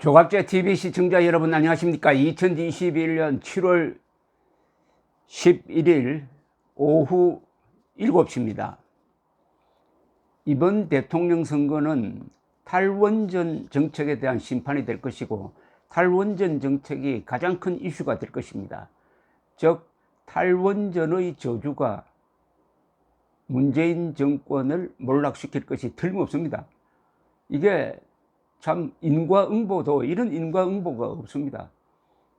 조갑제 TV 시청자 여러분 안녕하십니까? 2021년 7월 11일 오후 7시입니다. 이번 대통령 선거는 탈원전 정책에 대한 심판이 될 것이고 탈원전 정책이 가장 큰 이슈가 될 것입니다. 즉 탈원전의 저주가 문재인 정권을 몰락시킬 것이 틀림없습니다. 이게 참 인과응보도 이런 인과응보가 없습니다.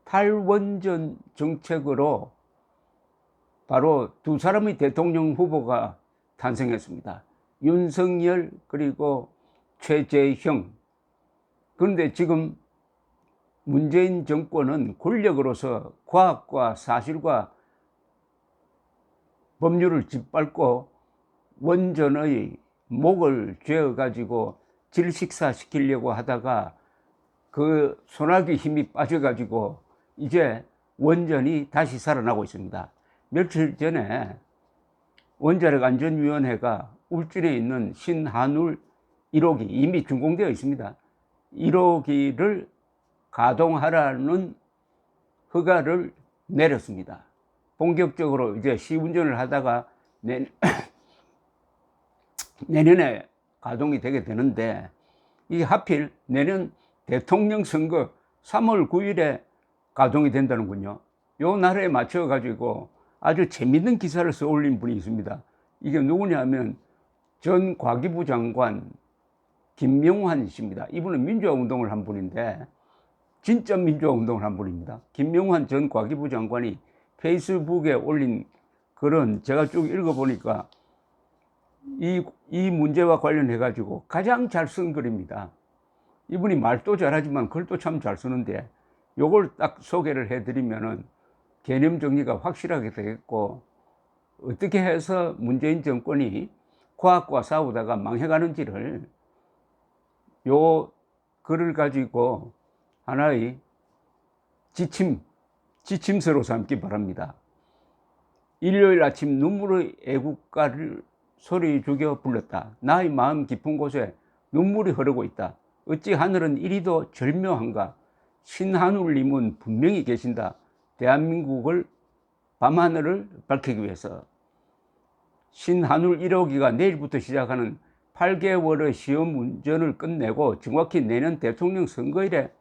탈원전 정책으로 바로 두 사람의 대통령 후보가 탄생했습니다. 윤석열 그리고 최재형. 그런데 지금 문재인 정권은 권력으로서 과학과 사실과 법률을 짓밟고 원전의 목을 죄어가지고 질식사시키려고 하다가 그 소나기 힘이 빠져가지고 이제 원전이 다시 살아나고 있습니다. 며칠 전에 원자력안전위원회가 울진에 있는 신한울 1호기 이미 준공되어 있습니다. 1호기를 가동하라는 허가를 내렸습니다. 본격적으로 이제 시운전을 하다가 내년에 가동이 되게 되는데 이게 하필 내년 대통령 선거 3월 9일에 가동이 된다는군요. 요 날에 맞춰 가지고 아주 재밌는 기사를 써 올린 분이 있습니다. 이게 누구냐면 전 과기부 장관 김명환 씨입니다. 이분은 민주화 운동을 한 분인데 진짜 민주화 운동을 한 분입니다. 김명환 전 과기부 장관이 페이스북에 올린 글은 제가 쭉 읽어보니까 이 문제와 관련해 가지고 가장 잘 쓴 글입니다. 이분이 말도 잘하지만 글도 참 잘 쓰는데 요걸 딱 소개를 해드리면은 개념 정리가 확실하게 되겠고 어떻게 해서 문재인 정권이 과학과 싸우다가 망해가는지를 요 글을 가지고 하나의 지침서로 삼기 바랍니다. 일요일 아침 눈물의 애국가를 소리 죽여 불렀다. 나의 마음 깊은 곳에 눈물이 흐르고 있다. 어찌 하늘은 이리도 절묘한가. 신한울님은 분명히 계신다. 대한민국을 밤하늘을 밝히기 위해서. 신한울 1호기가 내일부터 시작하는 8개월의 시험 운전을 끝내고 정확히 내년 대통령 선거일에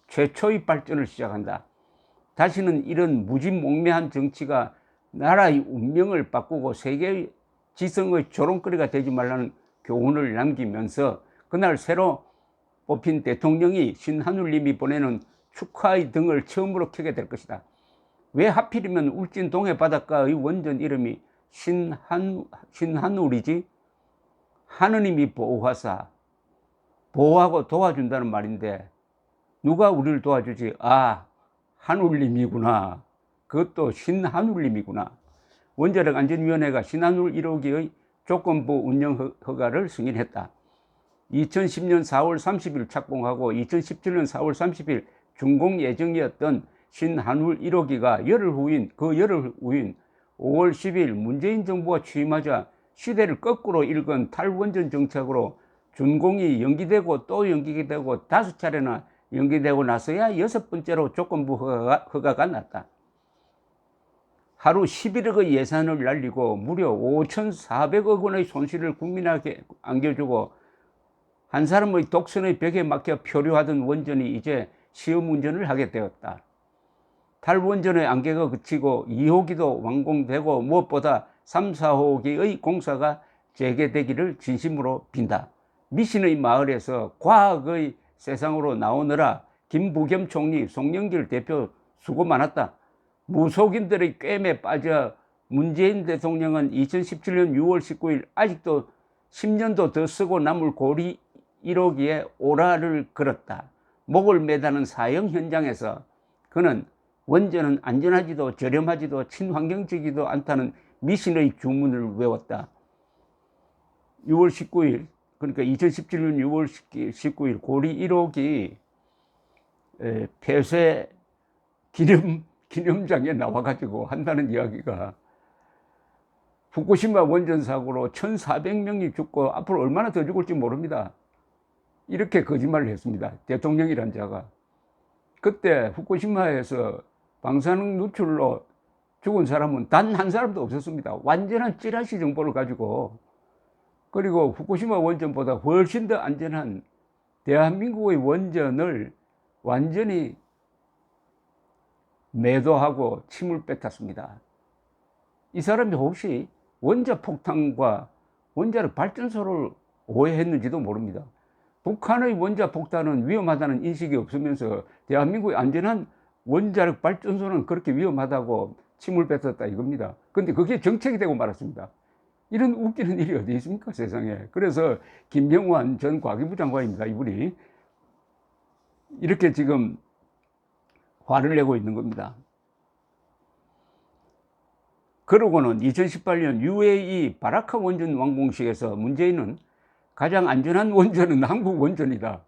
최초의 발전을 시작한다. 다시는 이런 무진몽매한 정치가 나라의 운명을 바꾸고 세계의 지성의 조롱거리가 되지 말라는 교훈을 남기면서 그날 새로 뽑힌 대통령이 신한울님이 보내는 축하의 등을 처음으로 켜게 될 것이다. 왜 하필이면 울진 동해 바닷가의 원전 이름이 신한울이지? 하느님이 보호하사 보호하고 도와준다는 말인데 누가 우리를 도와주지? 아, 한울님이구나. 그것도 신한울님이구나. 원자력안전위원회가 신한울 1호기의 조건부 운영 허가를 승인했다. 2010년 4월 30일 착공하고 2017년 4월 30일 준공 예정이었던 신한울 1호기가 열흘 후인 5월 10일 문재인 정부가 취임하자 시대를 거꾸로 읽은 탈원전 정책으로 준공이 연기되고 또 연기되고 5차례나 연기되고 나서야 6번째로 조건부 허가가 났다. 하루 11억의 예산을 날리고 무려 5,400억 원의 손실을 국민에게 안겨주고 한 사람의 독선의 벽에 막혀 표류하던 원전이 이제 시험 운전을 하게 되었다. 탈원전의 안개가 그치고 2호기도 완공되고 무엇보다 3, 4호기의 공사가 재개되기를 진심으로 빈다. 미신의 마을에서 과학의 세상으로 나오느라 김부겸 총리, 송영길 대표 수고 많았다. 무속인들의 꿰매 빠져 문재인 대통령은 2017년 6월 19일 아직도 10년도 더 쓰고 남을 고리 1호기에 오라를 걸었다. 목을 매다는 사형 현장에서 그는 원전은 안전하지도 저렴하지도 친환경적이지도 않다는 미신의 주문을 외웠다. 6월 19일 그러니까 2017년 6월 19일 고리 1호기 폐쇄 기념장에 나와가지고 한다는 이야기가 후쿠시마 원전 사고로 1,400명이 죽고 앞으로 얼마나 더 죽을지 모릅니다. 이렇게 거짓말을 했습니다. 대통령이란 자가. 그때 후쿠시마에서 방사능 누출로 죽은 사람은 단 한 사람도 없었습니다. 완전한 찌라시 정보를 가지고, 그리고 후쿠시마 원전보다 훨씬 더 안전한 대한민국의 원전을 완전히 매도하고 침을 뱉었습니다. 이 사람이 혹시 원자폭탄과 원자력 발전소를 오해했는지도 모릅니다. 북한의 원자폭탄은 위험하다는 인식이 없으면서 대한민국의 안전한 원자력 발전소는 그렇게 위험하다고 침을 뱉었다 이겁니다. 그런데 그게 정책이 되고 말았습니다. 이런 웃기는 일이 어디 있습니까, 세상에. 그래서 김영환 전 과기부 장관입니다. 이분이 이렇게 지금 화를 내고 있는 겁니다. 그러고는 2018년 UAE 바라카 원전 완공식에서 문재인은 가장 안전한 원전은 한국 원전이다.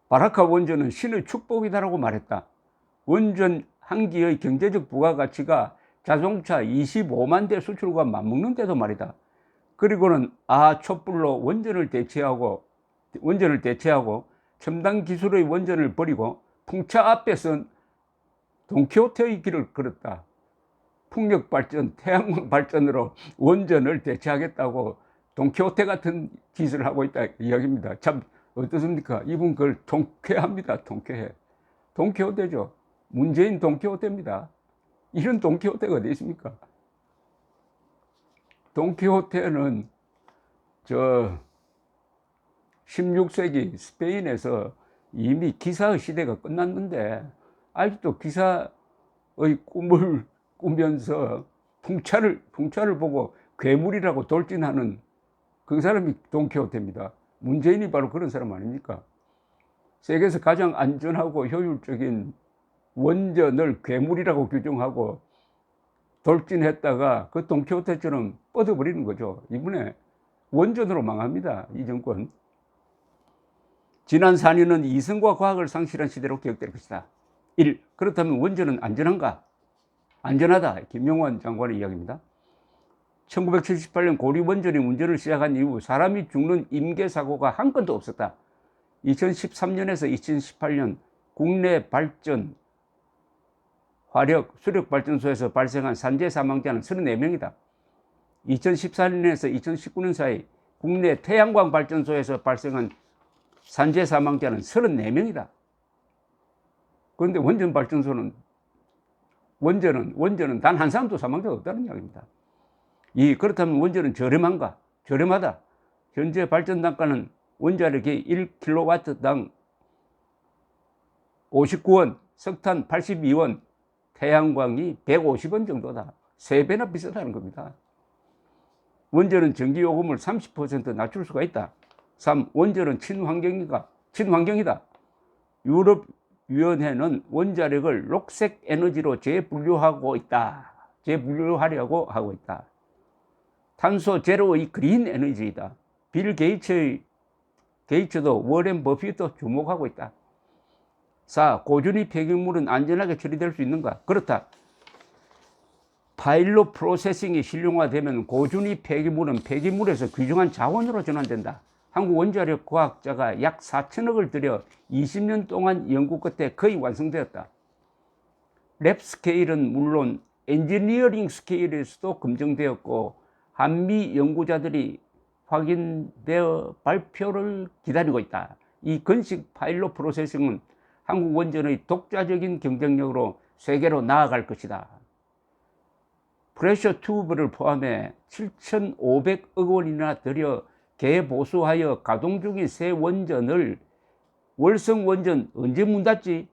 바라카 원전은 신의 축복이다라고 말했다. 원전 한 기의 경제적 부가가치가 자동차 25만 대 수출과 맞먹는데도 말이다. 그리고는 촛불로 원전을 대체하고 첨단 기술의 원전을 버리고 풍차 앞에 선 돈키호테의 길을 걸었다. 풍력 발전, 태양광 발전으로 원전을 대체하겠다고 돈키호테 같은 짓을 하고 있다 이야기입니다. 참 어떻습니까? 이분 그걸 통쾌합니다. 통쾌해. 돈키호테죠. 문재인 돈키호테입니다. 이런 돈키호테가 어디 있습니까? 돈키호테는 16세기 스페인에서 이미 기사의 시대가 끝났는데 아직도 기사의 꿈을 꾸면서 풍차를 보고 괴물이라고 돌진하는 그 사람이 돈키호테입니다. 문재인이 바로 그런 사람 아닙니까? 세계에서 가장 안전하고 효율적인 원전을 괴물이라고 규정하고 돌진했다가 그 돈키호테처럼 뻗어버리는 거죠. 이번에 원전으로 망합니다. 이 정권. 지난 4년은 이성과 과학을 상실한 시대로 기억될 것이다. 1. 그렇다면 원전은 안전한가? 안전하다. 김영환 장관의 이야기입니다. 1978년 고리 원전이 운전을 시작한 이후 사람이 죽는 임계 사고가 한 건도 없었다. 2013년에서 2018년 국내 발전 화력 수력 발전소에서 발생한 산재 사망자는 34명이다. 2014년에서 2019년 사이 국내 태양광 발전소에서 발생한 산재 사망자는 34명이다. 그런데 원전 발전소는 원전은 단 한 사람도 사망자가 없다는 이야기입니다. 그렇다면 원전은 저렴한가? 저렴하다. 현재 발전 단가는 원자력이 1kW당 59원, 석탄 82원, 태양광이 150원 정도다. 3배나 비싸다는 겁니다. 원전은 전기요금을 30% 낮출 수가 있다. 3. 원전은 친환경이다. 유럽위원회는 원자력을 녹색 에너지로 재분류하려고 하고 있다. 탄소 제로의 그린 에너지이다. 빌 게이츠도 워렌 버핏도 주목하고 있다. 4. 고준위 폐기물은 안전하게 처리될 수 있는가? 그렇다. 파일럿 프로세싱이 실용화되면 고준위 폐기물은 폐기물에서 귀중한 자원으로 전환된다. 한국 원자력 과학자가 약 4천억을 들여 20년 동안 연구 끝에 거의 완성되었다. 랩 스케일은 물론 엔지니어링 스케일에서도 검증되었고 한미 연구자들이 확인되어 발표를 기다리고 있다. 이 건식 파일럿 프로세싱은 한국 원전의 독자적인 경쟁력으로 세계로 나아갈 것이다. 프레셔 튜브를 포함해 7,500억 원이나 들여 개보수하여 가동 중인 새 원전을 월성 원전 언제 문 닫지?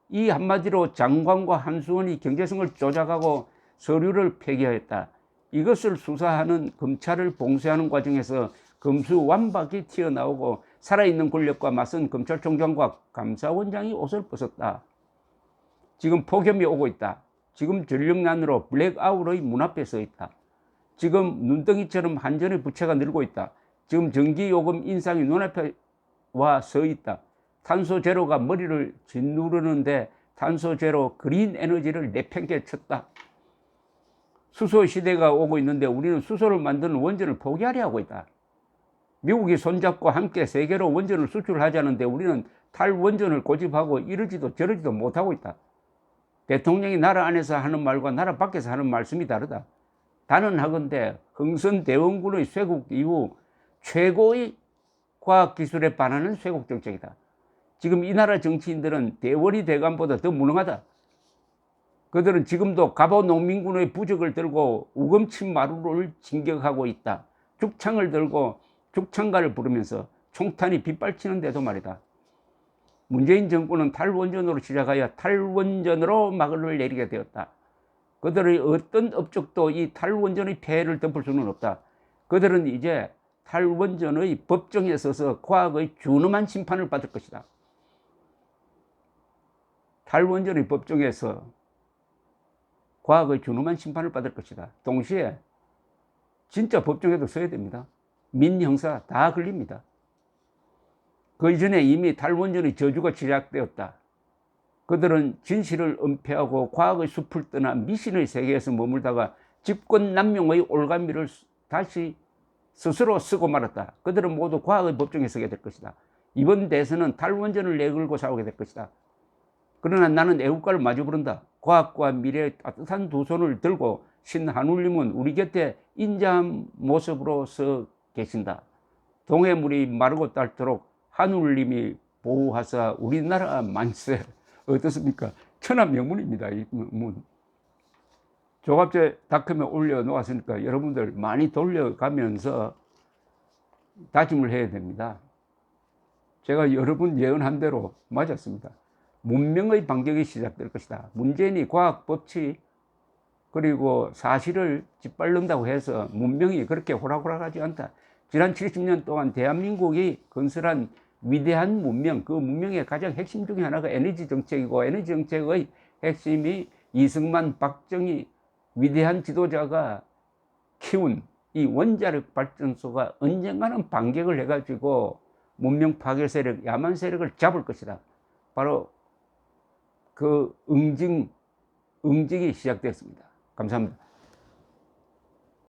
이 한마디로 장관과 한수원이 경제성을 조작하고 서류를 폐기하였다. 이것을 수사하는 검찰을 봉쇄하는 과정에서 검수완박이 튀어나오고 살아있는 권력과 맞선 검찰총장과 감사원장이 옷을 벗었다. 지금 폭염이 오고 있다. 지금 전력난으로 블랙아웃의 문 앞에 서 있다. 지금 눈덩이처럼 한전의 부채가 늘고 있다. 지금 전기요금 인상이 눈앞에 와 서 있다. 탄소 제로가 머리를 짓누르는데 탄소 제로 그린 에너지를 내팽개쳤다. 수소 시대가 오고 있는데 우리는 수소를 만드는 원전을 포기하려 하고 있다. 미국이 손잡고 함께 세계로 원전을 수출하자는데 우리는 탈원전을 고집하고 이러지도 저러지도 못하고 있다. 대통령이 나라 안에서 하는 말과 나라 밖에서 하는 말씀이 다르다. 단언하건대 흥선대원군의 쇄국 이후 최고의 과학기술에 반하는 쇄국 정책이다. 지금 이 나라 정치인들은 대원이 대감보다 더 무능하다. 그들은 지금도 갑오 농민군의 부적을 들고 우금친 마루를 진격하고 있다. 죽창을 들고 죽창가를 부르면서 총탄이 빗발치는데도 말이다. 문재인 정권은 탈원전으로 시작하여 탈원전으로 막을 내리게 되었다. 그들의 어떤 업적도 이 탈원전의 폐해를 덮을 수는 없다. 그들은 이제 탈원전의 법정에 서서 과학의 준엄한 심판을 받을 것이다. 탈원전의 법정에서 과학의 준엄한 심판을 받을 것이다. 동시에 진짜 법정에도 서야 됩니다. 민형사 다 걸립니다. 그 이전에 이미 탈원전의 저주가 시작되었다. 그들은 진실을 은폐하고 과학의 숲을 떠나 미신의 세계에서 머물다가 집권남용의 올가미를 다시 스스로 쓰고 말았다. 그들은 모두 과학의 법정에 서게 될 것이다. 이번 대선은 탈원전을 내걸고 싸우게 될 것이다. 그러나 나는 애국가를 마주 부른다. 과학과 미래의 따뜻한 두 손을 들고 신한울님은 우리 곁에 인자한 모습으로 서 계신다. 동해물이 마르고 닳도록 한울님이 보호하사 우리나라 만세. 어떻습니까? 천하 명문입니다. 이 문. 조갑제 닷컴에 올려놓았으니까 여러분들 많이 돌려가면서 다짐을 해야 됩니다. 제가 여러 번 예언한 대로 맞았습니다. 문명의 반격이 시작될 것이다. 문재인이 과학, 법치 그리고 사실을 짓밟는다고 해서 문명이 그렇게 호락호락하지 않다. 지난 70년 동안 대한민국이 건설한 위대한 문명, 그 문명의 가장 핵심 중에 하나가 에너지 정책이고 에너지 정책의 핵심이 이승만, 박정희 위대한 지도자가 키운 이 원자력 발전소가 언젠가는 반격을 해가지고 문명 파괴 세력, 야만 세력을 잡을 것이다. 바로 그 응징이 시작됐습니다. 감사합니다.